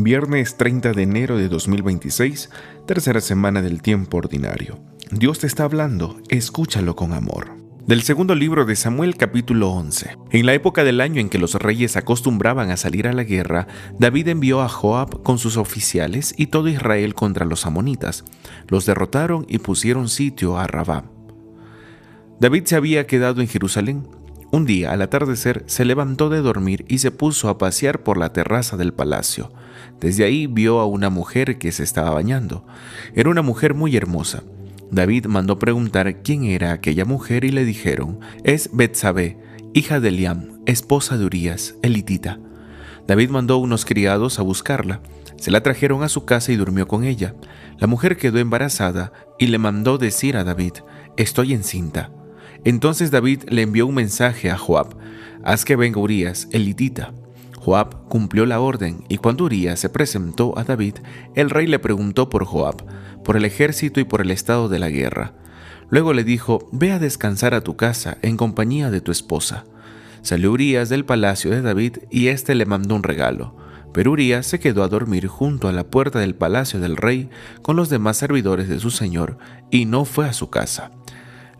Viernes 30 de enero de 2026, tercera semana del tiempo ordinario. Dios te está hablando, escúchalo con amor. Del segundo libro de Samuel, capítulo 11. En la época del año en que los reyes acostumbraban a salir a la guerra, David envió a Joab con sus oficiales y todo Israel contra los amonitas. Los derrotaron y pusieron sitio a Rabá. David se había quedado en Jerusalén. Un día, al atardecer, se levantó de dormir y se puso a pasear por la terraza del palacio. Desde ahí vio a una mujer que se estaba bañando. Era una mujer muy hermosa. David mandó preguntar quién era aquella mujer y le dijeron: es Betsabé, hija de Eliam, esposa de Urías, elitita. David mandó unos criados a buscarla. Se la trajeron a su casa y durmió con ella. La mujer quedó embarazada y le mandó decir a David: estoy encinta. Entonces David le envió un mensaje a Joab: haz que venga Urías, elitita. Joab cumplió la orden, y cuando Urías se presentó a David, el rey le preguntó por Joab, por el ejército y por el estado de la guerra. Luego le dijo: ve a descansar a tu casa en compañía de tu esposa. Salió Urías del palacio de David y éste le mandó un regalo. Pero Urías se quedó a dormir junto a la puerta del palacio del rey con los demás servidores de su señor y no fue a su casa.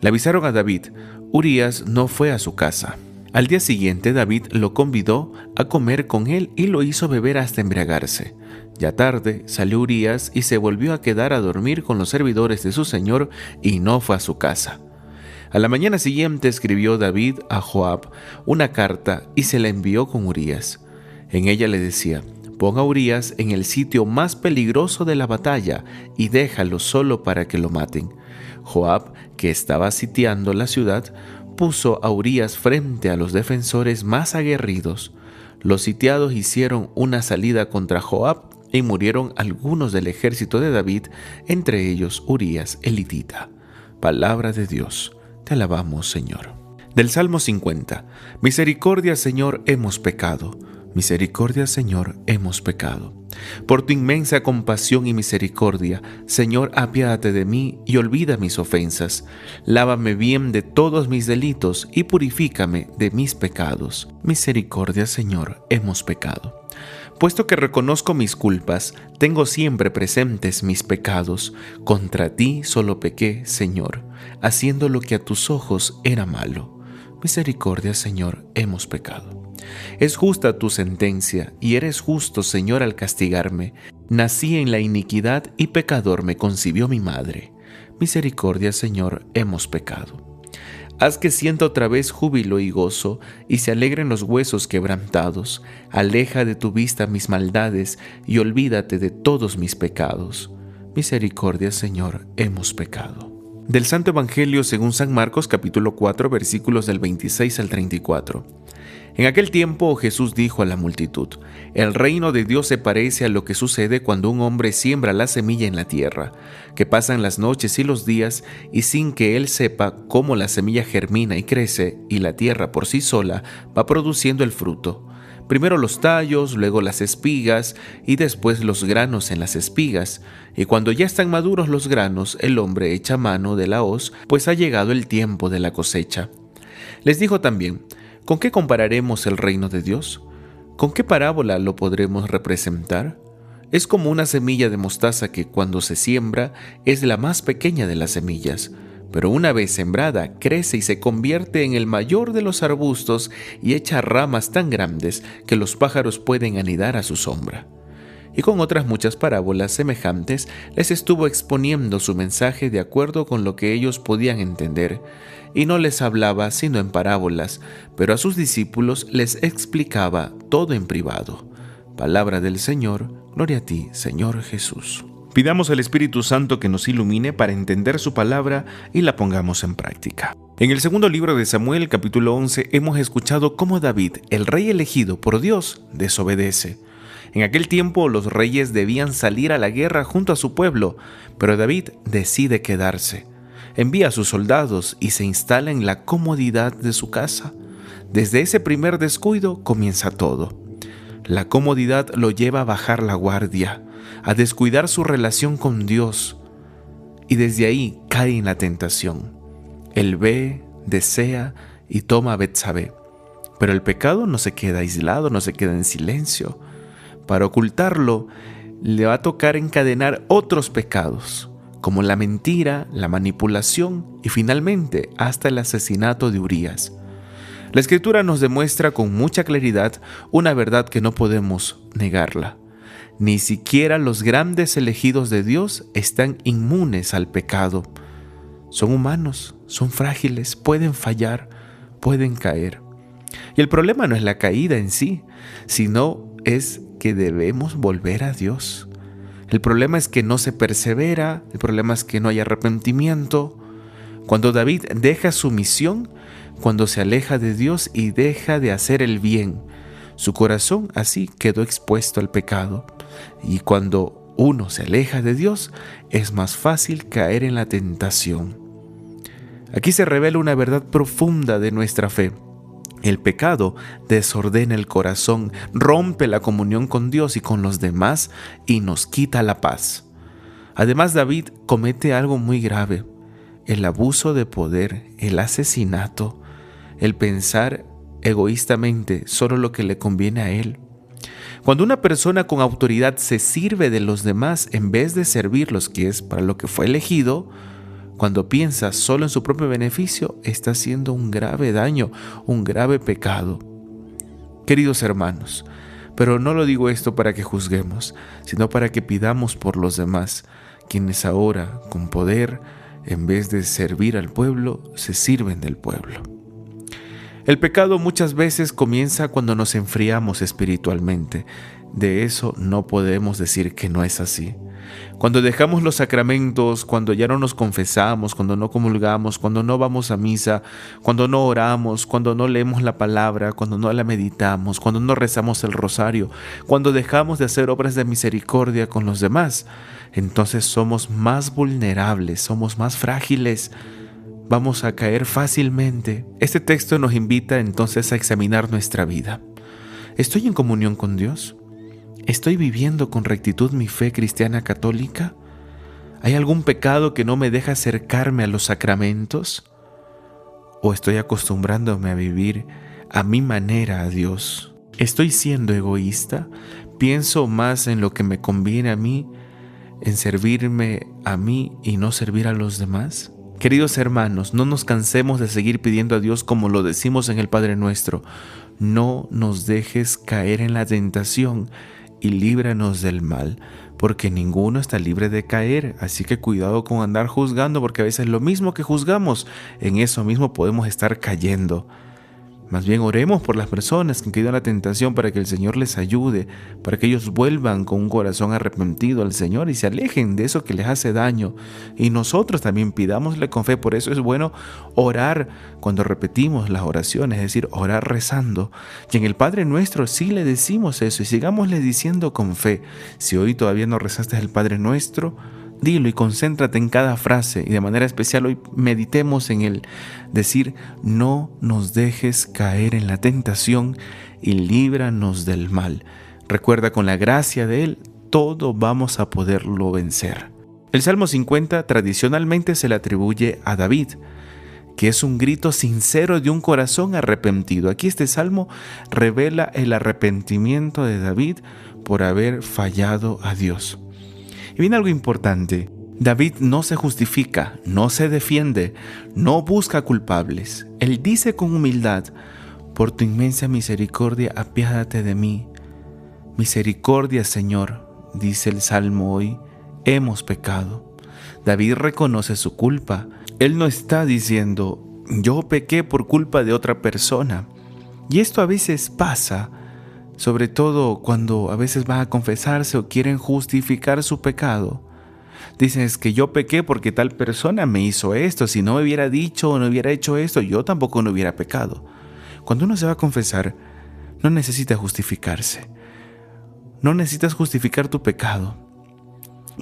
Le avisaron a David. Urías no fue a su casa. Al día siguiente David lo convidó a comer con él y lo hizo beber hasta embriagarse. Ya tarde salió Urías y se volvió a quedar a dormir con los servidores de su señor y no fue a su casa. A la mañana siguiente escribió David a Joab una carta y se la envió con Urías. En ella le decía: ponga a Urías en el sitio más peligroso de la batalla y déjalo solo para que lo maten. Joab, que estaba sitiando la ciudad, puso a Urías frente a los defensores más aguerridos. Los sitiados hicieron una salida contra Joab y murieron algunos del ejército de David, entre ellos Urías elitita. Palabra de Dios. Te alabamos, Señor. Del Salmo 50. Misericordia, Señor, hemos pecado. Misericordia, Señor, hemos pecado. Por tu inmensa compasión y misericordia, Señor, apiádate de mí y olvida mis ofensas. Lávame bien de todos mis delitos y purifícame de mis pecados. Misericordia, Señor, hemos pecado. Puesto que reconozco mis culpas, tengo siempre presentes mis pecados. Contra ti solo pequé, Señor, haciendo lo que a tus ojos era malo. Misericordia, Señor, hemos pecado. Es justa tu sentencia, y eres justo, Señor, al castigarme. Nací en la iniquidad y pecador me concibió mi madre. Misericordia, Señor, hemos pecado. Haz que sienta otra vez júbilo y gozo, y se alegren los huesos quebrantados. Aleja de tu vista mis maldades, y olvídate de todos mis pecados. Misericordia, Señor, hemos pecado. Del Santo Evangelio según San Marcos, capítulo 4, versículos del 26 al 34. En aquel tiempo Jesús dijo a la multitud: el reino de Dios se parece a lo que sucede cuando un hombre siembra la semilla en la tierra, que pasan las noches y los días, y sin que él sepa cómo la semilla germina y crece, y la tierra por sí sola va produciendo el fruto. Primero los tallos, luego las espigas, y después los granos en las espigas. Y cuando ya están maduros los granos, el hombre echa mano de la hoz, pues ha llegado el tiempo de la cosecha. Les dijo también: ¿con qué compararemos el reino de Dios? ¿Con qué parábola lo podremos representar? Es como una semilla de mostaza que, cuando se siembra, es la más pequeña de las semillas, pero una vez sembrada, crece y se convierte en el mayor de los arbustos y echa ramas tan grandes que los pájaros pueden anidar a su sombra. Y con otras muchas parábolas semejantes les estuvo exponiendo su mensaje de acuerdo con lo que ellos podían entender, y no les hablaba sino en parábolas, pero a sus discípulos les explicaba todo en privado. Palabra del Señor. Gloria a ti, Señor Jesús. Pidamos al Espíritu Santo que nos ilumine para entender su palabra y la pongamos en práctica. En el segundo libro de Samuel, capítulo 11, hemos escuchado cómo David, el rey elegido por Dios, desobedece. En aquel tiempo los reyes debían salir a la guerra junto a su pueblo, pero David decide quedarse. Envía a sus soldados y se instala en la comodidad de su casa. Desde ese primer descuido comienza todo. La comodidad lo lleva a bajar la guardia, a descuidar su relación con Dios, y desde ahí cae en la tentación. Él ve, desea y toma a Betsabé. Pero el pecado no se queda aislado, no se queda en silencio. Para ocultarlo, le va a tocar encadenar otros pecados, como la mentira, la manipulación y finalmente hasta el asesinato de Urías. La Escritura nos demuestra con mucha claridad una verdad que no podemos negarla. Ni siquiera los grandes elegidos de Dios están inmunes al pecado. Son humanos, son frágiles, pueden fallar, pueden caer. Y el problema no es la caída en sí, sino es que debemos volver a Dios. El problema es que no se persevera, el problema es que no hay arrepentimiento. Cuando David deja su misión, cuando se aleja de Dios y deja de hacer el bien, su corazón así quedó expuesto al pecado. Y cuando uno se aleja de Dios, es más fácil caer en la tentación. Aquí se revela una verdad profunda de nuestra fe. El pecado desordena el corazón, rompe la comunión con Dios y con los demás y nos quita la paz. Además, David comete algo muy grave: el abuso de poder, el asesinato, el pensar egoístamente solo lo que le conviene a él. Cuando una persona con autoridad se sirve de los demás en vez de servirlos, que es para lo que fue elegido, cuando piensa solo en su propio beneficio, está haciendo un grave daño, un grave pecado. Queridos hermanos, pero no lo digo esto para que juzguemos, sino para que pidamos por los demás, quienes ahora, con poder, en vez de servir al pueblo, se sirven del pueblo. El pecado muchas veces comienza cuando nos enfriamos espiritualmente. De eso no podemos decir que no es así. Cuando dejamos los sacramentos, cuando ya no nos confesamos, cuando no comulgamos, cuando no vamos a misa, cuando no oramos, cuando no leemos la palabra, cuando no la meditamos, cuando no rezamos el rosario, cuando dejamos de hacer obras de misericordia con los demás, entonces somos más vulnerables, somos más frágiles. Vamos a caer fácilmente. Este texto nos invita entonces a examinar nuestra vida. ¿Estoy en comunión con Dios? ¿Estoy viviendo con rectitud mi fe cristiana católica? ¿Hay algún pecado que no me deja acercarme a los sacramentos? ¿O estoy acostumbrándome a vivir a mi manera a Dios? ¿Estoy siendo egoísta? ¿Pienso más en lo que me conviene a mí, en servirme a mí y no servir a los demás? Queridos hermanos, no nos cansemos de seguir pidiendo a Dios como lo decimos en el Padre Nuestro. No nos dejes caer en la tentación y líbranos del mal, porque ninguno está libre de caer, así que cuidado con andar juzgando, porque a veces lo mismo que juzgamos, en eso mismo podemos estar cayendo. Más bien oremos por las personas que han caído en la tentación para que el Señor les ayude, para que ellos vuelvan con un corazón arrepentido al Señor y se alejen de eso que les hace daño. Y nosotros también pidámosle con fe. Por eso es bueno orar cuando repetimos las oraciones, es decir, orar rezando. Y en el Padre Nuestro sí le decimos eso y sigámosle diciendo con fe. Si hoy todavía no rezaste el Padre Nuestro, dilo y concéntrate en cada frase, y de manera especial hoy meditemos en el decir: no nos dejes caer en la tentación y líbranos del mal. Recuerda, con la gracia de Él, todo vamos a poderlo vencer. El Salmo 50 tradicionalmente se le atribuye a David, que es un grito sincero de un corazón arrepentido. Aquí este salmo revela el arrepentimiento de David por haber fallado a Dios. Y viene algo importante: David no se justifica, no se defiende, no busca culpables. Él dice con humildad: por tu inmensa misericordia, apiádate de mí. Misericordia, Señor, dice el Salmo hoy, hemos pecado. David reconoce su culpa. Él no está diciendo: yo pequé por culpa de otra persona. Y esto a veces pasa, sobre todo cuando a veces van a confesarse o quieren justificar su pecado. Dicen: es que yo pequé porque tal persona me hizo esto, si no me hubiera dicho o no hubiera hecho esto, yo tampoco no hubiera pecado. Cuando uno se va a confesar, no necesita justificarse. No necesitas justificar tu pecado,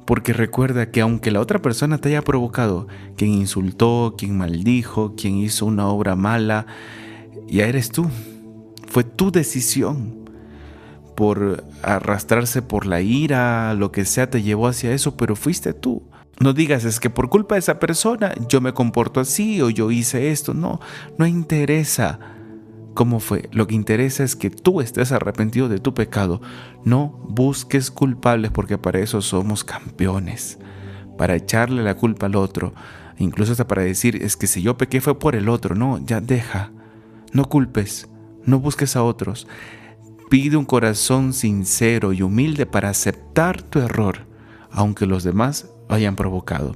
porque recuerda que aunque la otra persona te haya provocado, quien insultó, quien maldijo, quien hizo una obra mala, ya eres tú. Fue tu decisión. Por arrastrarse por la ira, lo que sea te llevó hacia eso, pero fuiste tú. No digas: es que por culpa de esa persona yo me comporto así o yo hice esto. No interesa. cómo fue. Lo que interesa es que tú estés arrepentido de tu pecado. No busques culpables, porque para eso somos campeones. Para echarle la culpa al otro. Incluso hasta para decir, es que si yo pequé fue por el otro. No, ya deja. No culpes. No busques a otros. Pide un corazón sincero y humilde para aceptar tu error, aunque los demás lo hayan provocado.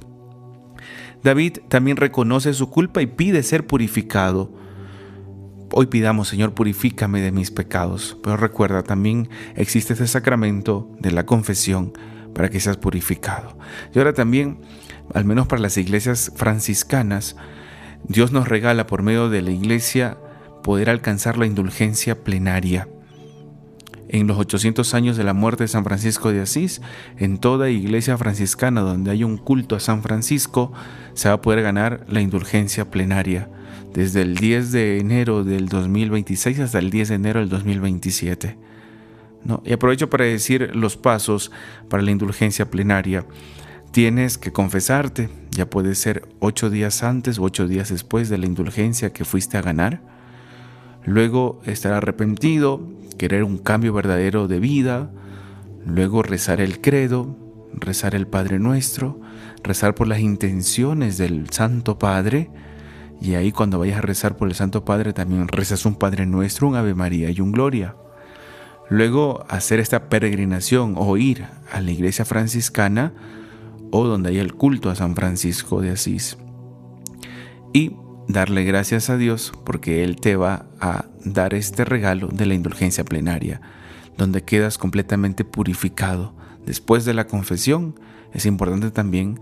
David también reconoce su culpa y pide ser purificado. Hoy pidamos, Señor, purifícame de mis pecados. Pero recuerda, también existe ese sacramento de la confesión para que seas purificado. Y ahora también, al menos para las iglesias franciscanas, Dios nos regala por medio de la iglesia poder alcanzar la indulgencia plenaria. En los 800 años de la muerte de San Francisco de Asís, en toda iglesia franciscana donde hay un culto a San Francisco, se va a poder ganar la indulgencia plenaria, desde el 10 de enero del 2026 hasta el 10 de enero del 2027. ¿No? Y aprovecho para decir los pasos para la indulgencia plenaria. Tienes que confesarte, ya puede ser 8 días antes o 8 días después de la indulgencia que fuiste a ganar. Luego estar arrepentido, querer un cambio verdadero de vida. Luego rezar el credo, rezar el Padre Nuestro, rezar por las intenciones del Santo Padre. Y ahí cuando vayas a rezar por el Santo Padre también rezas un Padre Nuestro, un Ave María y un Gloria. Luego hacer esta peregrinación o ir a la iglesia franciscana o donde hay el culto a San Francisco de Asís. Y darle gracias a Dios porque Él te va a dar este regalo de la indulgencia plenaria, donde quedas completamente purificado. Después de la confesión, es importante también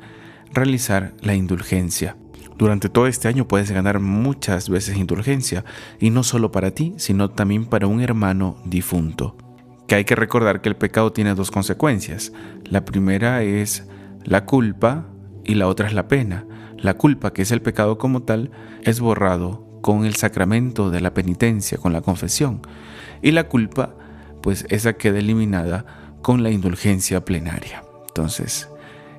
realizar la indulgencia. Durante todo este año puedes ganar muchas veces indulgencia, y no solo para ti, sino también para un hermano difunto. Que hay que recordar que el pecado tiene 2 consecuencias. La primera es la culpa y la otra es la pena. La culpa, que es el pecado como tal, es borrado con el sacramento de la penitencia, con la confesión. Y la culpa, pues esa queda eliminada con la indulgencia plenaria. Entonces,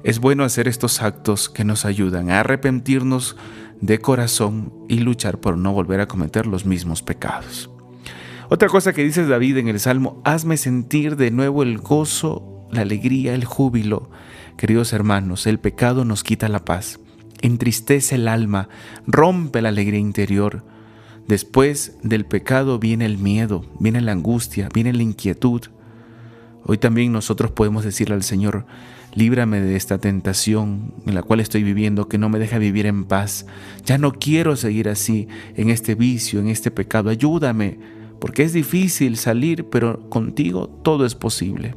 es bueno hacer estos actos que nos ayudan a arrepentirnos de corazón y luchar por no volver a cometer los mismos pecados. Otra cosa que dice David en el Salmo: hazme sentir de nuevo el gozo, la alegría, el júbilo. Queridos hermanos, el pecado nos quita la paz, entristece el alma, rompe la alegría interior. Después del pecado viene el miedo, viene la angustia, viene la inquietud. Hoy también nosotros podemos decirle al Señor: líbrame de esta tentación en la cual estoy viviendo, que no me deja vivir en paz. Ya no quiero seguir así, en este vicio, en este pecado. Ayúdame, porque es difícil salir, pero contigo todo es posible.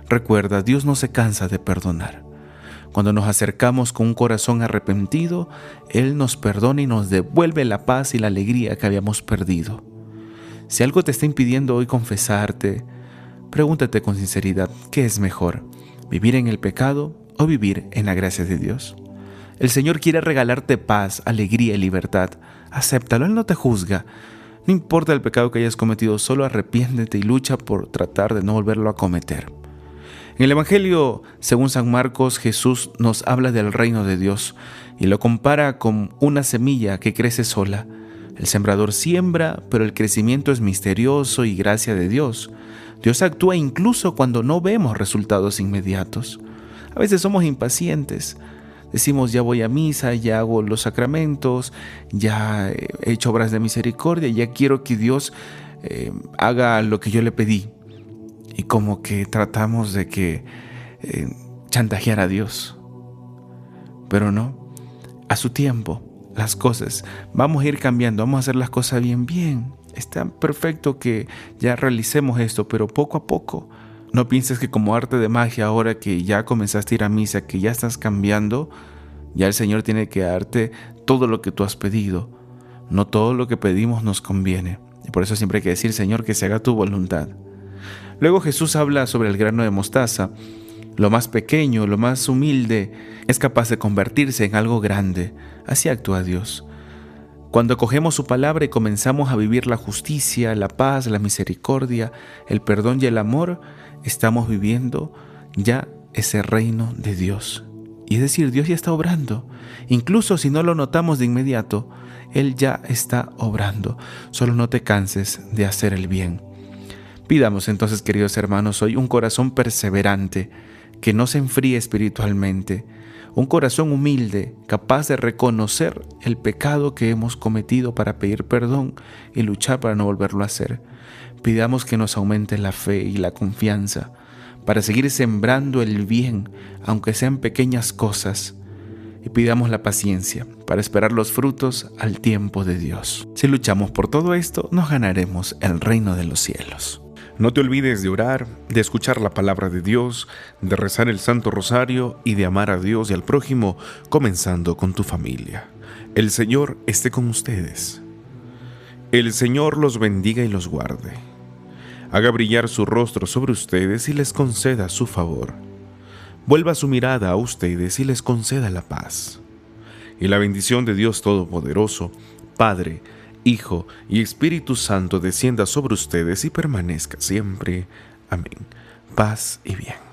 Recuerda, Dios no se cansa de perdonar. Cuando nos acercamos con un corazón arrepentido, Él nos perdona y nos devuelve la paz y la alegría que habíamos perdido. Si algo te está impidiendo hoy confesarte, pregúntate con sinceridad: ¿qué es mejor? ¿Vivir en el pecado o vivir en la gracia de Dios? El Señor quiere regalarte paz, alegría y libertad. Acéptalo, Él no te juzga. No importa el pecado que hayas cometido, solo arrepiéntete y lucha por tratar de no volverlo a cometer. En el Evangelio, según San Marcos, Jesús nos habla del reino de Dios y lo compara con una semilla que crece sola. El sembrador siembra, pero el crecimiento es misterioso y gracia de Dios. Dios actúa incluso cuando no vemos resultados inmediatos. A veces somos impacientes. Decimos: ya voy a misa, ya hago los sacramentos, ya he hecho obras de misericordia, ya quiero que Dios haga lo que yo le pedí. Y como que tratamos de chantajear a Dios. Pero no, a su tiempo, las cosas, vamos a ir cambiando, vamos a hacer las cosas bien. Está perfecto que ya realicemos esto, pero poco a poco. No pienses que como arte de magia, ahora que ya comenzaste a ir a misa, que ya estás cambiando, ya el Señor tiene que darte todo lo que tú has pedido. No todo lo que pedimos nos conviene. Y por eso siempre hay que decir: Señor, que se haga tu voluntad. Luego Jesús habla sobre el grano de mostaza. Lo más pequeño, lo más humilde, es capaz de convertirse en algo grande. Así actúa Dios. Cuando acogemos su palabra y comenzamos a vivir la justicia, la paz, la misericordia, el perdón y el amor, estamos viviendo ya ese reino de Dios. Y es decir, Dios ya está obrando. Incluso si no lo notamos de inmediato, Él ya está obrando. Solo no te canses de hacer el bien. Pidamos entonces, queridos hermanos, hoy un corazón perseverante, que no se enfríe espiritualmente, un corazón humilde, capaz de reconocer el pecado que hemos cometido para pedir perdón y luchar para no volverlo a hacer. Pidamos que nos aumente la fe y la confianza para seguir sembrando el bien, aunque sean pequeñas cosas. Y pidamos la paciencia para esperar los frutos al tiempo de Dios. Si luchamos por todo esto, nos ganaremos el reino de los cielos. No te olvides de orar, de escuchar la palabra de Dios, de rezar el Santo Rosario y de amar a Dios y al prójimo, comenzando con tu familia. El Señor esté con ustedes. El Señor los bendiga y los guarde. Haga brillar su rostro sobre ustedes y les conceda su favor. Vuelva su mirada a ustedes y les conceda la paz. Y la bendición de Dios Todopoderoso, Padre, Hijo y Espíritu Santo descienda sobre ustedes y permanezca siempre. Amén. Paz y bien.